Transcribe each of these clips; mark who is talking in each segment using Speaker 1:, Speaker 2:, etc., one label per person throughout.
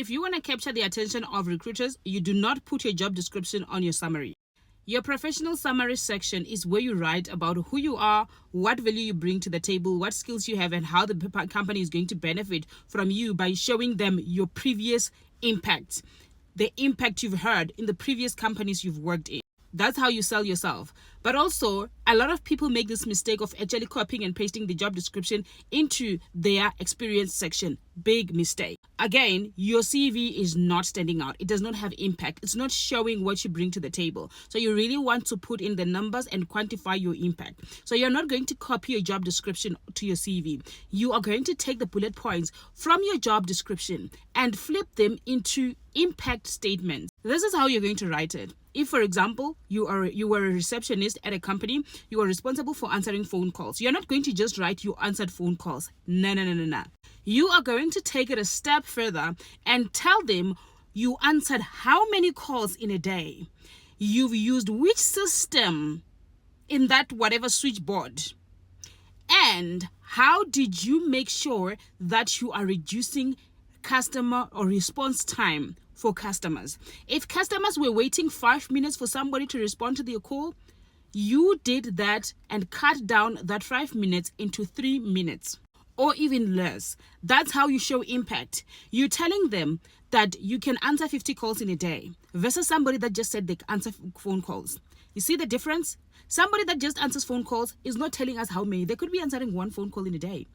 Speaker 1: if you want to capture the attention of recruiters, you do not put your job description on your summary. Your professional summary section is where you write about who you are, what value you bring to the table, what skills you have, and how the company is going to benefit from you by showing them your previous impact, the impact you've had in the previous companies you've worked in. That's how you sell yourself. But also, a lot of people make this mistake of actually copying and pasting the job description into their experience section. Big mistake. Again, your CV is not standing out. It does not have impact. It's not showing what you bring to the table. So you really want to put in the numbers and quantify your impact. So you're not going to copy your job description to your CV. You are going to take the bullet points from your job description and flip them into impact statements. This is how you're going to write it. If, for example, you were a receptionist at a company, you are responsible for answering phone calls. You're not going to just write you answered phone calls. No. You are going to take it a step further and tell them you answered how many calls in a day. You've used which system in that whatever switchboard. And how did you make sure that you are reducing customer or response time for customers? If customers were waiting 5 minutes for somebody to respond to their call, you did that and cut down that 5 minutes into 3 minutes or even less. That's how you show impact. You're telling them that you can answer 50 calls in a day versus somebody that just said they answer phone calls. You see the difference? Somebody that just answers phone calls is not telling us how many. They could be answering 1 phone call in a day,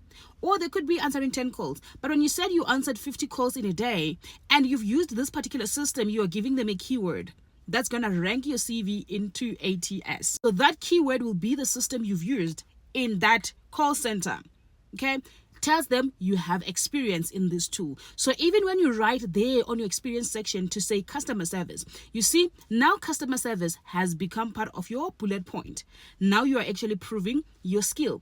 Speaker 1: or they could be answering 10 calls. But when you said you answered 50 calls in a day and you've used this particular system, you are giving them a keyword that's going to rank your CV into ATS. So that keyword will be the system you've used in that call center. Okay? Tells them you have experience in this tool. So even when you write there on your experience section to say customer service, you see now customer service has become part of your bullet point. Now you are actually proving your skill.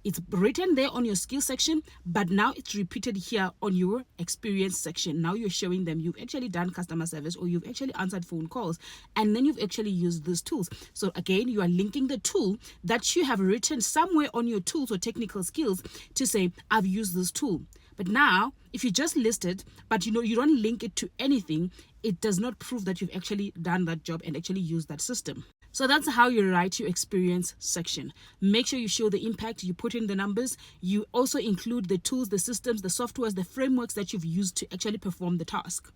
Speaker 1: It's written there on your skill section, but now it's repeated here on your experience section. Now you're showing them you've actually done customer service or you've actually answered phone calls, and then you've actually used these tools. So again, you are linking the tool that you have written somewhere on your tools or technical skills to say, I've used this tool. But now, if you just list it, but you don't link it to anything, it does not prove that you've actually done that job and actually used that system. So that's how you write your experience section. Make sure you show the impact, you put in the numbers, you also include the tools, the systems, the softwares, the frameworks that you've used to actually perform the task.